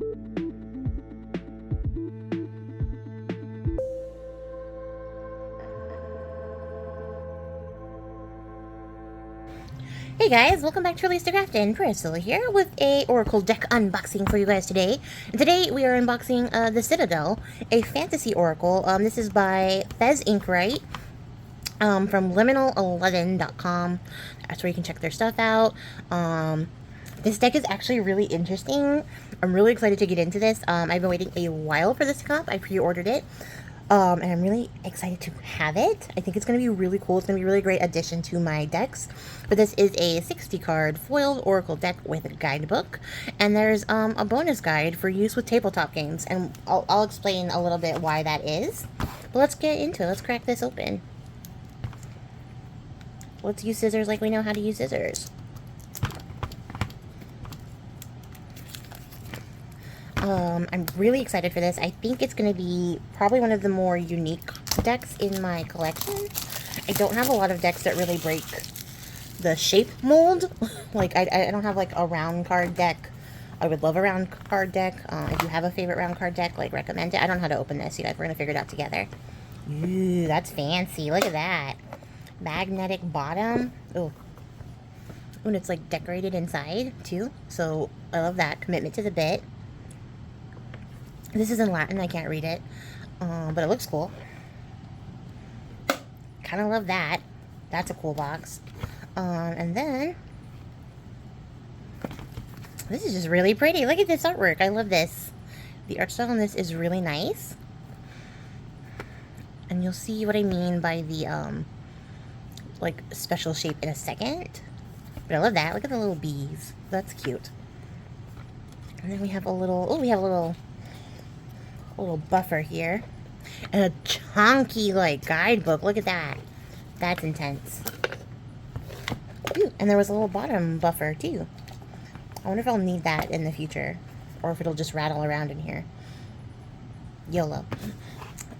Hey guys, welcome back to releasethecraftin. Priscilla here with a Oracle deck unboxing for you guys today. And today we are unboxing the Citadel, a fantasy Oracle. This is by Fez Inkwright from liminal11.com. That's where you can check their stuff out. This deck is actually really interesting. I'm really excited to get into this. I've been waiting a while for this to come up. I pre-ordered it. And I'm really excited to have it. I think it's going to be really cool. It's going to be a really great addition to my decks. But this is a 60-card foiled Oracle deck with a guidebook. And there's a bonus guide for use with tabletop games. And I'll explain a little bit why that is. But let's get into it. Let's crack this open. Let's use scissors like we know how to use scissors. I'm really excited for this. I think it's going to be probably one of the more unique decks in my collection. I don't have a lot of decks that really break the shape mold. Like, I don't have, like, a round card deck. I would love a round card deck. If you have a favorite round card deck, like, recommend it. I don't know how to open this. You guys, we're going to figure it out together. Ooh, that's fancy. Look at that. Magnetic bottom. Oh. And it's, like, decorated inside, too. So, I love that. Commitment to the bit. This is in Latin, I can't read it, but it looks cool. Kind of love that. That's a cool box. And then, this is just really pretty. Look at this artwork. I love this. The art style on this is really nice. And you'll see what I mean by the, like, special shape in a second. But I love that. Look at the little bees. That's cute. And then we have a little, oh, we have a little buffer here, and a chunky, like, guidebook. Look at that. That's intense. Ooh, and there was a little bottom buffer too. I wonder if I'll need that in the future, or if it'll just rattle around in here. YOLO.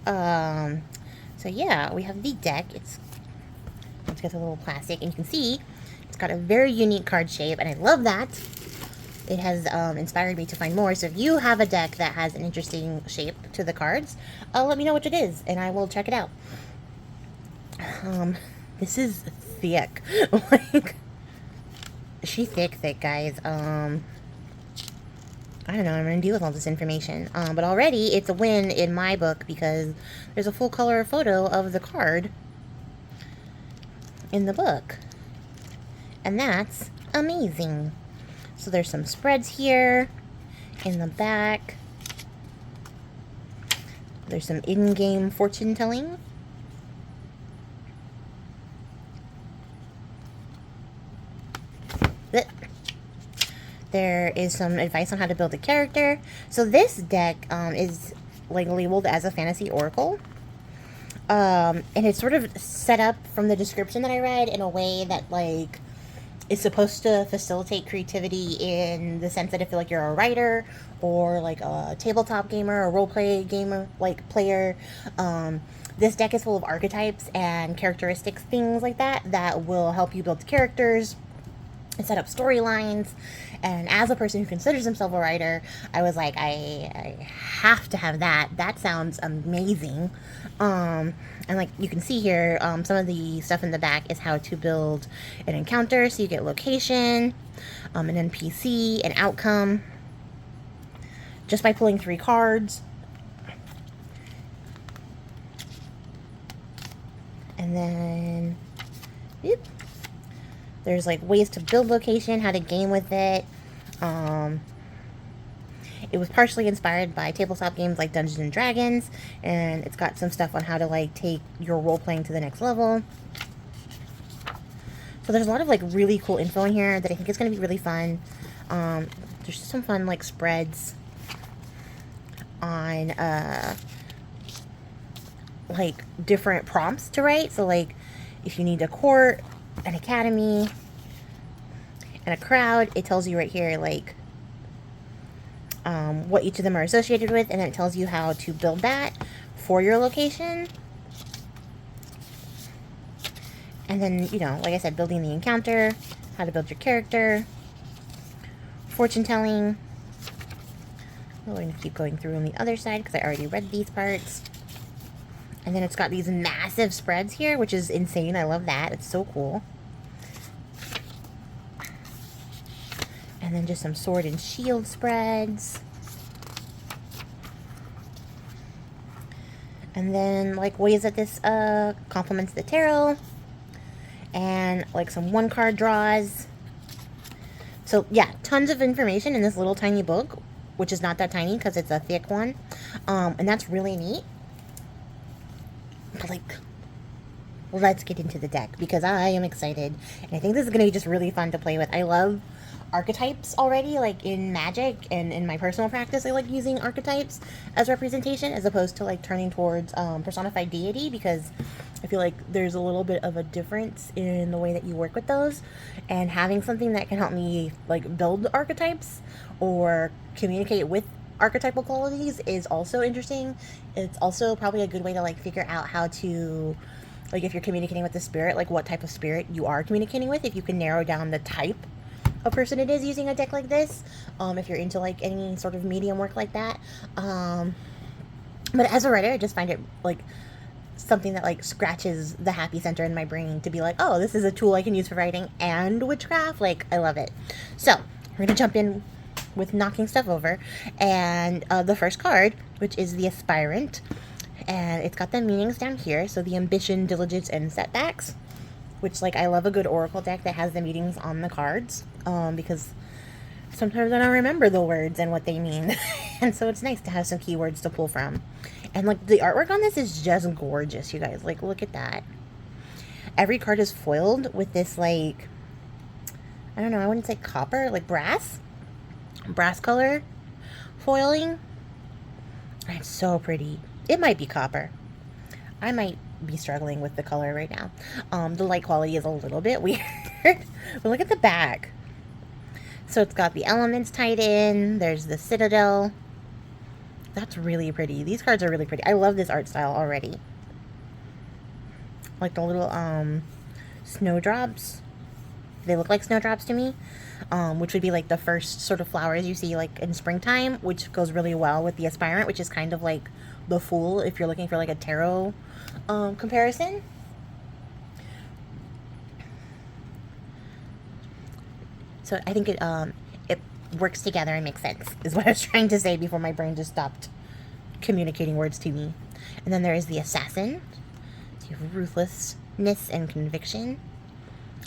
So yeah, we have the deck. Let's get the little plastic, and you can see it's got a very unique card shape, and I love that. It has inspired me to find more. So if you have a deck that has an interesting shape to the cards, let me know what it is, and I will check it out. This is thick. Like, she's thick, guys. I don't know. I'm gonna deal with all this information. But already it's a win in my book because there's a full color photo of the card in the book, and that's amazing. So there's some spreads here in the back. There's some in-game fortune telling. There is some advice on how to build a character. So this deck is, like, labeled as a fantasy oracle. And it's sort of set up from the description that I read in a way that, like, is supposed to facilitate creativity in the sense that if, like, you're a writer or, like, a tabletop gamer, a roleplay gamer, like, player, this deck is full of archetypes and characteristics, things like that, that will help you build characters and set up storylines. And as a person who considers himself a writer, I was like, I have to have that. That sounds amazing. And like you can see here, some of the stuff in the back is how to build an encounter. So you get location, an NPC, an outcome, just by pulling 3 cards. And then, there's, like, ways to build location, how to game with it. It was partially inspired by tabletop games like Dungeons and Dragons, and it's got some stuff on how to, like, take your role-playing to the next level. So there's a lot of, like, really cool info in here that I think is going to be really fun. There's some fun, like, spreads on, like, different prompts to write. So, like, if you need a court, an academy, and a crowd, it tells you right here, like, what each of them are associated with, and then it tells you how to build that for your location. And then, you know, like I said, building the encounter, how to build your character, fortune telling, We're going to keep going through on the other side because I already read these parts. And then it's got these massive spreads here, which is insane. I love that. It's so cool. And then just some sword and shield spreads. And then, like, ways that this complements the tarot. And, like, some one-card draws. So, yeah, tons of information in this little tiny book, which is not that tiny because it's a thick one. And that's really neat. But, like, let's get into the deck because I am excited. And I think this is going to be just really fun to play with. I love archetypes already, like in Magic and in my personal practice. I like using archetypes as representation as opposed to, like, turning towards personified deity because I feel like there's a little bit of a difference in the way that you work with those, and having something that can help me, like, build archetypes or communicate with archetypal qualities is also interesting. It's also probably a good way to, like, figure out how to, like, if you're communicating with the spirit, like, what type of spirit you are communicating with, if you can narrow down the type of person it is using a deck like this, if you're into, like, any sort of medium work like that. But as a writer, I just find it, like, something that, like, scratches the happy center in my brain to be like, oh, this is a tool I can use for writing and witchcraft. Like, I love it. So we're gonna jump in with knocking stuff over, and the first card, which is the Aspirant, and it's got the meanings down here. So the ambition, diligence, and setbacks, which, like, I love a good oracle deck that has the meanings on the cards, because sometimes I don't remember the words and what they mean. And so it's nice to have some keywords to pull from. And, like, the artwork on this is just gorgeous, you guys. Like, look at that. Every card is foiled with this, like, I don't know, I wouldn't say copper, like brass color foiling. And it's so pretty. It might be copper. I might be struggling with the color right now. The light quality is a little bit weird. But look at the back. So it's got the elements tied in. There's the Citadel. That's really pretty. These cards are really pretty. I love this art style already. Like the little snowdrops. They look like snowdrops to me. Which would be like the first sort of flowers you see, like, in springtime, which goes really well with the Aspirant, which is kind of like the Fool if you're looking for, like, a tarot comparison. So I think it works together and makes sense, is what I was trying to say before my brain just stopped communicating words to me. And then there is the Assassin. So you have ruthlessness and conviction.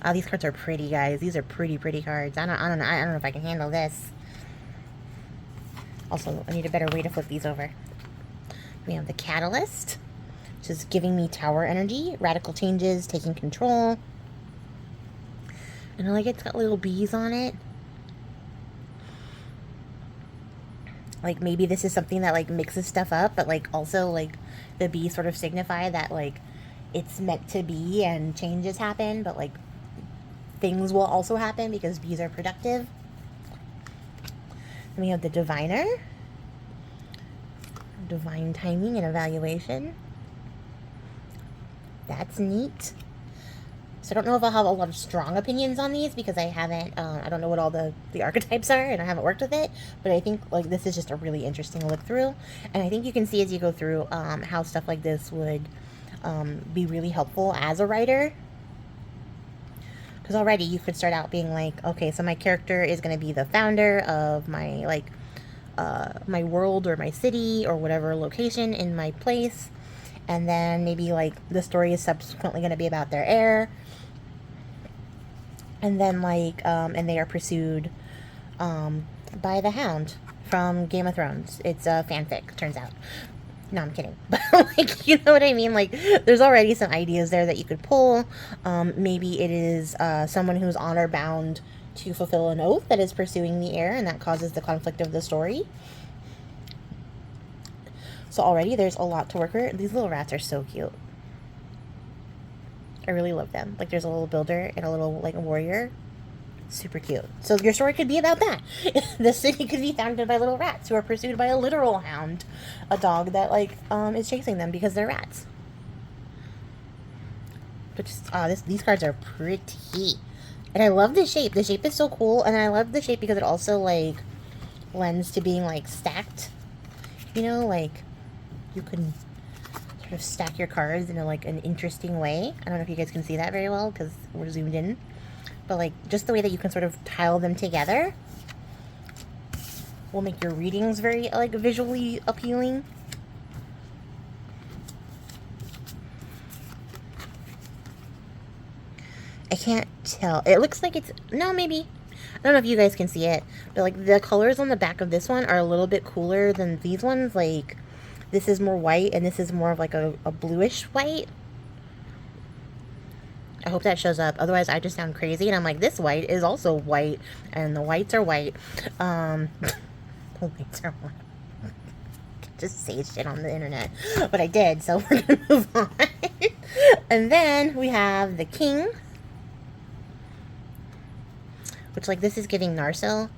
Oh, these cards are pretty, guys. These are pretty cards. I don't know if I can handle this. Also, I need a better way to flip these over. We have the Catalyst, which is giving me tower energy, radical changes, taking control. And I like it's got little bees on it. Like, maybe this is something that, like, mixes stuff up, but, like, also, like, the bees sort of signify that, like, it's meant to be and changes happen, but, like, things will also happen because bees are productive. Then we have the Diviner. Divine timing and evaluation. That's neat. So I don't know if I'll have a lot of strong opinions on these because I haven't, I don't know what all the archetypes are and I haven't worked with it. But I think, like, this is just a really interesting look through. And I think you can see as you go through how stuff like this would be really helpful as a writer. Because already you could start out being like, okay, so my character is going to be the founder of my, like, my world or my city or whatever location in my place. And then maybe, like, the story is subsequently going to be about their heir. And then, like, and they are pursued by the Hound from Game of Thrones. It's a fanfic, turns out. No, I'm kidding. But, like, you know what I mean? Like, there's already some ideas there that you could pull. Maybe it is someone who's honor-bound to fulfill an oath that is pursuing the heir, and that causes the conflict of the story. So already there's a lot to work with. These little rats are so cute. I really love them. Like, there's a little builder and a little, like, warrior. Super cute. So your story could be about that. The city could be founded by little rats who are pursued by a literal hound. A dog that, like, is chasing them because they're rats. But just, these cards are pretty. And I love the shape. The shape is so cool. And I love the shape because it also, like, lends to being like stacked. You know, like you can sort of stack your cards in a, like an interesting way. I don't know if you guys can see that very well because we're zoomed in. But like just the way that you can sort of tile them together will make your readings very like visually appealing. I can't tell. It looks like it's, no, maybe. I don't know if you guys can see it, but like the colors on the back of this one are a little bit cooler than these ones. Like this is more white and this is more of like a bluish white. I hope that shows up. Otherwise I just sound crazy and I'm like, this white is also white and the whites are white. The whites are white. Just say shit on the internet, but I did, so we're gonna move on. And then we have the king, which, like, this is giving Narsil,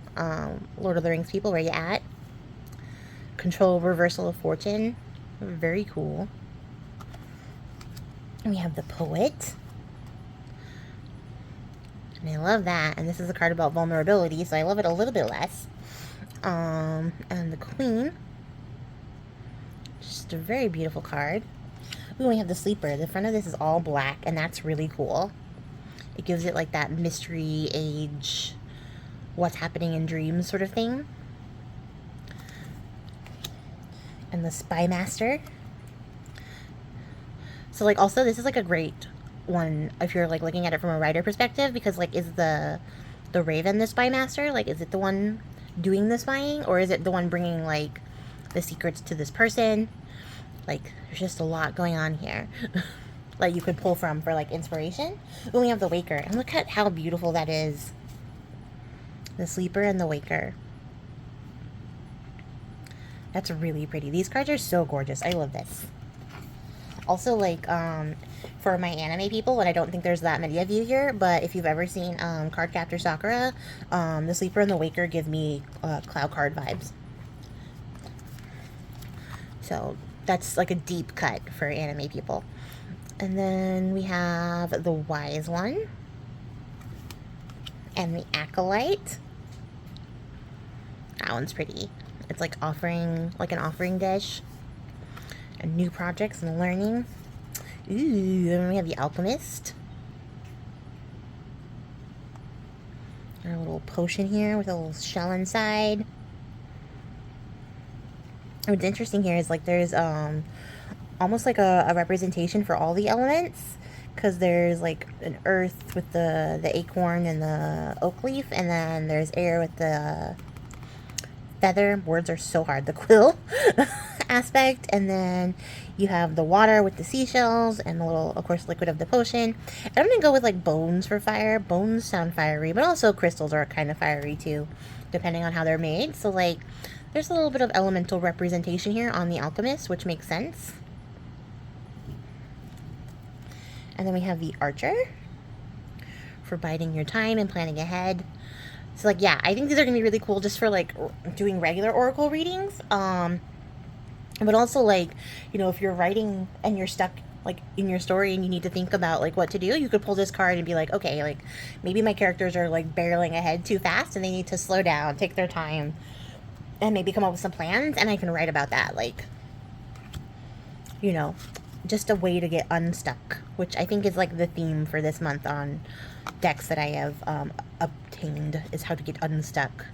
Lord of the Rings people, where you at? Control reversal of fortune. Very cool. And we have the poet. And I love that. And this is a card about vulnerability, so I love it a little bit less. And the queen. Just a very beautiful card. Ooh, we have the sleeper. The front of this is all black, and that's really cool. It gives it like that mystery age, what's happening in dreams sort of thing. And the spy master. So like also this is like a great one if you're like looking at it from a writer perspective, because like is the raven the spy master? Like is it the one doing the spying, or is it the one bringing like the secrets to this person? Like there's just a lot going on here. Like you could pull from for like inspiration. Then we have the waker, and look at how beautiful that is. The sleeper and the waker. That's really pretty. These cards are so gorgeous. I love this. Also, like for my anime people, and I don't think there's that many of you here, but if you've ever seen Cardcaptor Sakura, the sleeper and the waker give me Cloud card vibes. So that's like a deep cut for anime people. And then we have the wise one. And the acolyte. That one's pretty. It's like offering, like an offering dish. And new projects and learning. Ooh, then we have the alchemist. Our little potion here with a little shell inside. What's interesting here is like there's almost like a representation for all the elements, because there's like an earth with the acorn and the oak leaf, and then there's air with the feather, words are so hard, the quill aspect, and then you have the water with the seashells and the little, of course, liquid of the potion. I'm gonna go with like bones for fire. Bones sound fiery, but also crystals are kind of fiery too, depending on how they're made. So like there's a little bit of elemental representation here on the alchemist, which makes sense. And then we have the archer for biding your time and planning ahead. So like, yeah, I think these are gonna be really cool just for like doing regular oracle readings. But also like, you know, if you're writing and you're stuck like in your story and you need to think about like what to do, you could pull this card and be like, okay, like maybe my characters are like barreling ahead too fast and they need to slow down, take their time, and maybe come up with some plans, and I can write about that. Like, you know, just a way to get unstuck, which I think is like the theme for this month on decks that I have obtained, is how to get unstuck.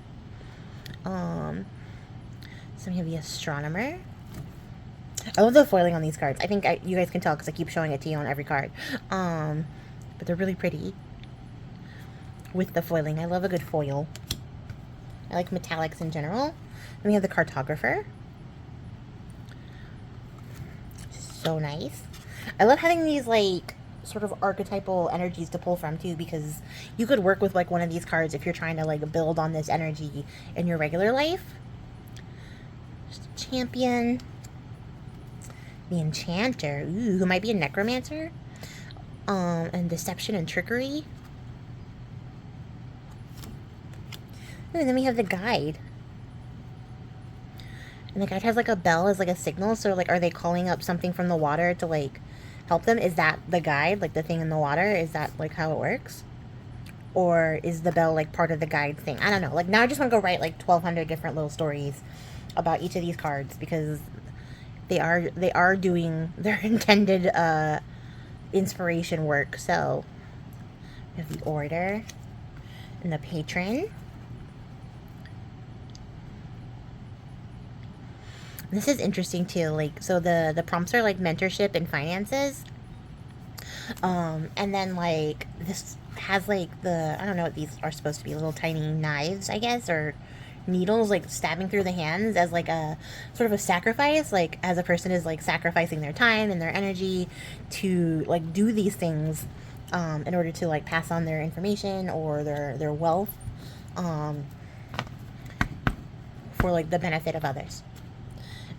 So we have the astronomer. I love the foiling on these cards. I think you guys can tell because I keep showing it to you on every card. But they're really pretty with the foiling. I love a good foil. I like metallics in general. Then we have the cartographer. So nice. I love having these like sort of archetypal energies to pull from too, because you could work with like one of these cards if you're trying to like build on this energy in your regular life. Just a champion. The enchanter, ooh, who might be a necromancer. And deception and trickery. Ooh, and then we have the guide. And the guide has like a bell as like a signal, so like are they calling up something from the water to like help them? Is that the guide, like the thing in the water? Is that like how it works? Or is the bell like part of the guide thing? I don't know. Like now I just want to go write like 1,200 different little stories about each of these cards, because they are doing their intended inspiration work. So we have the Order and the Patron. This is interesting too. Like, so the prompts are like mentorship and finances. And then like this has like I don't know what these are supposed to be, little tiny knives, I guess, or needles like stabbing through the hands as like a sort of a sacrifice, like as a person is like sacrificing their time and their energy to like do these things in order to like pass on their information or their wealth for like the benefit of others.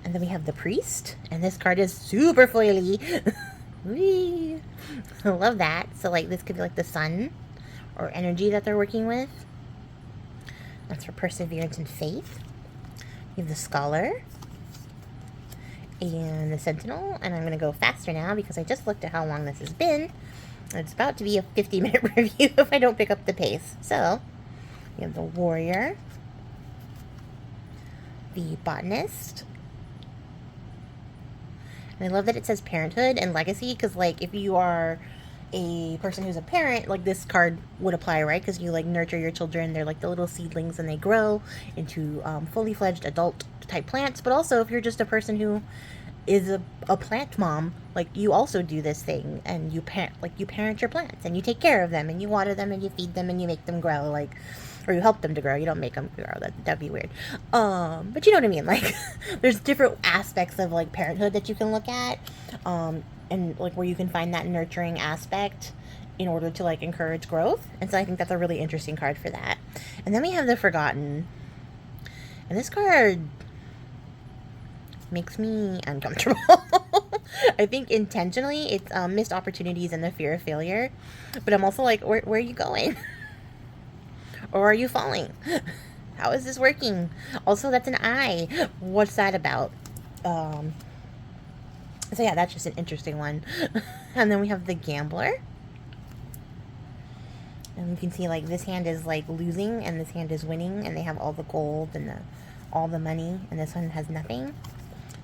And then we have the Priest, and this card is super foily. Whee! I love that. So like this could be like the sun or energy that they're working with. That's for perseverance and faith. You have the Scholar and the Sentinel, and I'm going to go faster now because I just looked at how long this has been. It's about to be a 50-minute review if I don't pick up the pace. So you have the Warrior, the Botanist. And I love that it says parenthood and legacy, because like if you are a person who's a parent, like this card would apply, right? Because you like nurture your children. They're like the little seedlings and they grow into fully fledged adult type plants. But also if you're just a person who is a plant mom, like you also do this thing, and you parent your plants and you take care of them and you water them and you feed them and you make them grow, like, or you help them to grow. You don't make them grow. That'd be weird. But you know what I mean? Like, there's different aspects of like parenthood that you can look at, and like where you can find that nurturing aspect in order to like encourage growth. And so I think that's a really interesting card for that. And then we have the Forgotten, and this card makes me uncomfortable. I think intentionally it's missed opportunities and the fear of failure. But I'm also like, where are you going? Or are you falling? How is this working? Also, that's an eye. What's that about? So yeah, that's just an interesting one. And then we have the Gambler. And you can see like this hand is like losing and this hand is winning, and they have all the gold and all the money, and this one has nothing.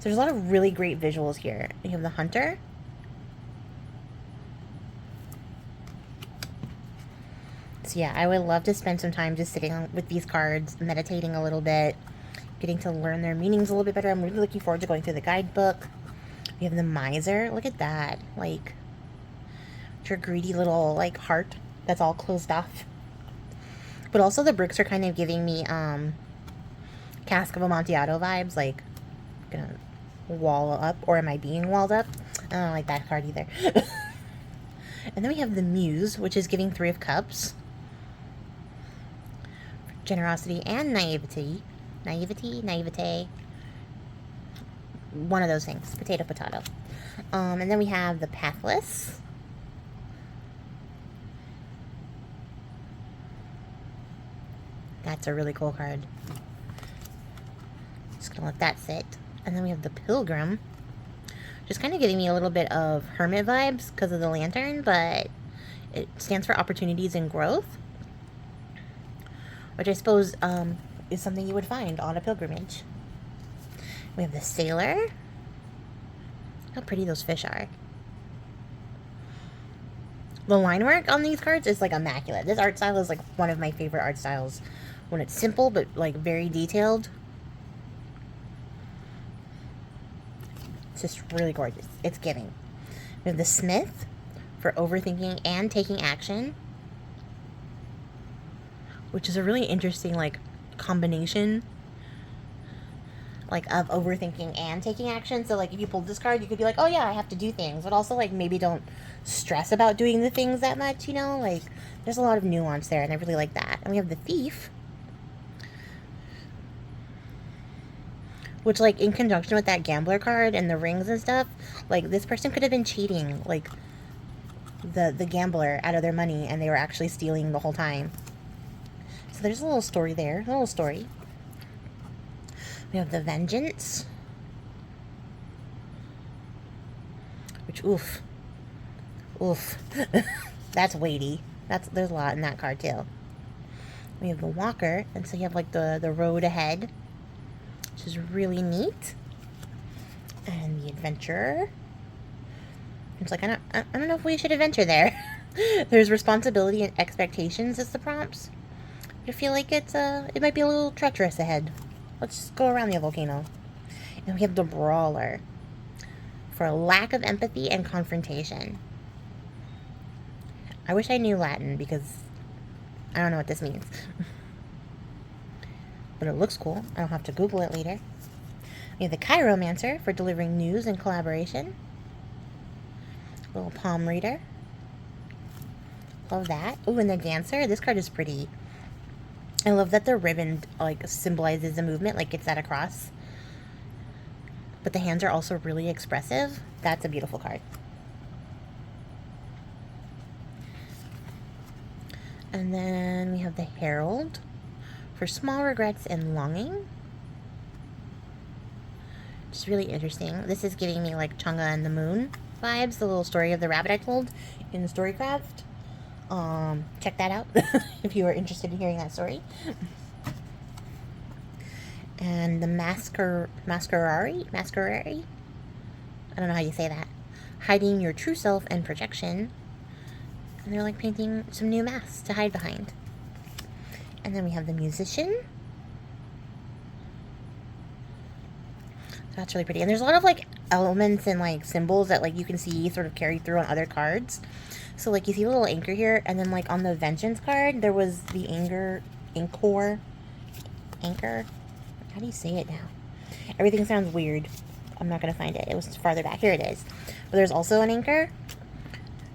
So there's a lot of really great visuals here. You have the Hunter. So yeah, I would love to spend some time just sitting with these cards, meditating a little bit, getting to learn their meanings a little bit better. I'm really looking forward to going through the guidebook. We have the Miser. Look at that. Like, your greedy little, like, heart that's all closed off. But also the bricks are kind of giving me Cask of Amontillado vibes. Like, gonna wall up, or am I being walled up? I don't like that card either. And then we have the Muse, which is giving 3 of Cups. Generosity and naivety. Naivete. One of those things. Potato. And then we have the Pathless. That's a really cool card. Just gonna let that sit. And then we have the Pilgrim. Just kind of giving me a little bit of hermit vibes because of the lantern, but it stands for opportunities and growth, which I suppose is something you would find on a pilgrimage. We have the Sailor. Look how pretty those fish are. The line work on these cards is like immaculate. This art style is like one of my favorite art styles when it's simple but like very detailed. It's just really gorgeous. It's giving. We have the Smith for overthinking and taking action, which is a really interesting like combination, like of overthinking and taking action. So like if you pulled this card, you could be like, oh yeah, I have to do things, but also like maybe don't stress about doing the things that much, you know? Like there's a lot of nuance there, and I really like that. And we have the Thief, which like in conjunction with that Gambler card and the rings and stuff, like this person could have been cheating like the gambler out of their money, and they were actually stealing the whole time. So there's a little story there, a little story. We have the Vengeance, which oof, that's weighty. There's a lot in that card too. We have the Walker, and so you have like the road ahead, which is really neat. And the Adventurer. It's like I don't know if we should adventure there. There's responsibility and expectations as the prompts. I feel like it might be a little treacherous ahead. Let's just go around the volcano. And we have the Brawler. For a lack of empathy and confrontation. I wish I knew Latin because I don't know what this means. But it looks cool. I don't have to Google it later. We have the Chiromancer for delivering news and collaboration. Little palm reader. Love that. Ooh, and the Dancer. This card is pretty. I love that the ribbon like symbolizes a movement, like it's at a cross. But the hands are also really expressive. That's a beautiful card. And then we have the Herald for small regrets and longing. It's really interesting. This is giving me like Chunga and the Moon vibes, the little story of the rabbit I told in Storycraft. Check that out if you are interested in hearing that story. And the Masquerari? I don't know how you say that. Hiding your true self and projection. And they're like painting some new masks to hide behind. And then we have the Musician. That's really pretty. And there's a lot of like elements and like symbols that like you can see sort of carried through on other cards. So like you see a little anchor here, and then like on the Vengeance card there was the anchor. How do you say it now? Everything sounds weird. I'm not gonna find it. It was farther back. Here it is. But there's also an anchor.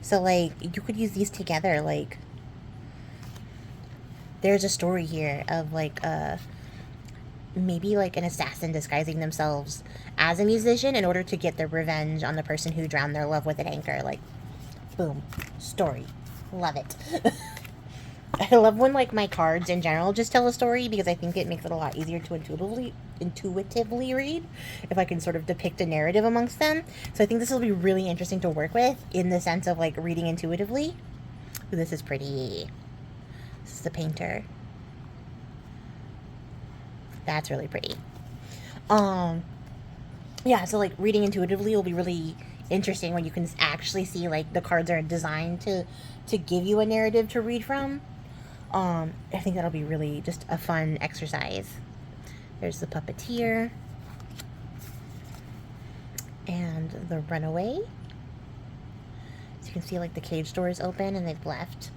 So like you could use these together. Like there's a story here of like maybe like an assassin disguising themselves as a musician in order to get their revenge on the person who drowned their love with an anchor. Like, boom, story. Love it. I love when like my cards in general just tell a story because I think it makes it a lot easier to intuitively read if I can sort of depict a narrative amongst them. So I think this will be really interesting to work with in the sense of like reading intuitively. Ooh, this is pretty. This is the Painter. That's really pretty. Yeah, so like reading intuitively will be really interesting when you can actually see like the cards are designed to give you a narrative to read from. I think that'll be really just a fun exercise. There's the Puppeteer and the Runaway. So you can see like the cage door is open and they've left.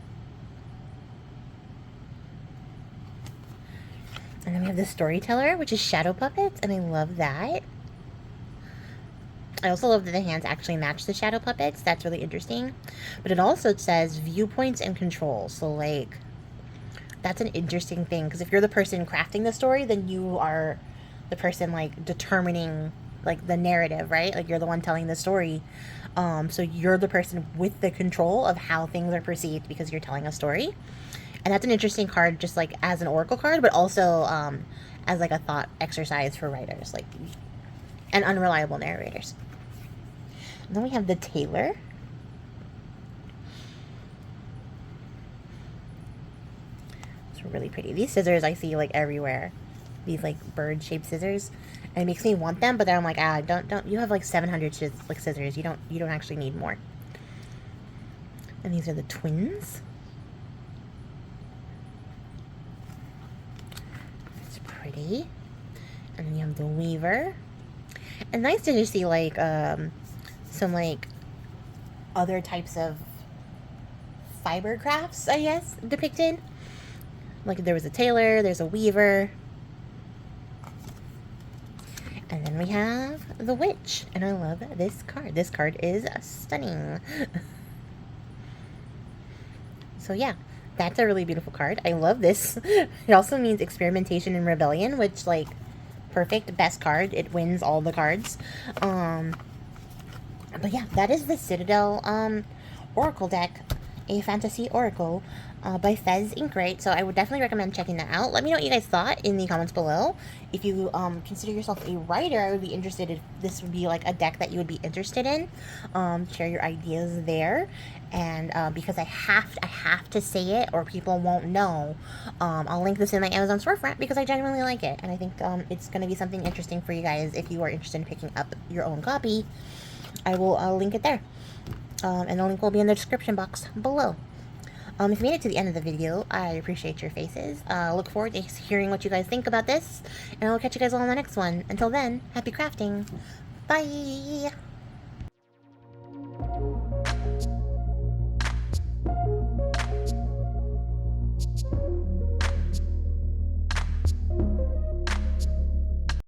And then we have the Storyteller, which is Shadow Puppets, and I love that. I also love that the hands actually match the Shadow Puppets. That's really interesting. But it also says viewpoints and control. So, like, that's an interesting thing. Because if you're the person crafting the story, then you are the person, like, determining, like, the narrative, right? Like, you're the one telling the story. So you're the person with the control of how things are perceived because you're telling a story. And that's an interesting card just, like, as an oracle card, but also as, like, a thought exercise for writers, like, and unreliable narrators. And then we have the Tailor. It's really pretty. These scissors I see, like, everywhere. These, like, bird-shaped scissors. And it makes me want them, but then I'm like, don't. You have, like, 700 scissors. You don't actually need more. And these are the Twins. Pretty. And then you have the Weaver. And nice to just see like some like other types of fiber crafts, I guess, depicted. Like there was a Tailor, there's a Weaver. And then we have the Witch. And I love this card. This card is stunning. So yeah. That's a really beautiful card. I love this. It also means experimentation and rebellion, which, like, perfect. Best card. It wins all the cards. But yeah, that is the Citadel Oracle deck. a fantasy oracle by Fez Inkwright. So I would definitely recommend checking that out. Let me know what you guys thought in the comments below. If you consider yourself a writer, I would be interested if this would be like a deck that you would be interested in. Share your ideas there. And because I have to say it or people won't know, I'll link this in my Amazon storefront because I genuinely like it. And I think it's going to be something interesting for you guys if you are interested in picking up your own copy. I will link it there. And the link will be in the description box below. If you made it to the end of the video, I appreciate your faces. Look forward to hearing what you guys think about this. And I'll catch you guys all on the next one. Until then, happy crafting. Bye!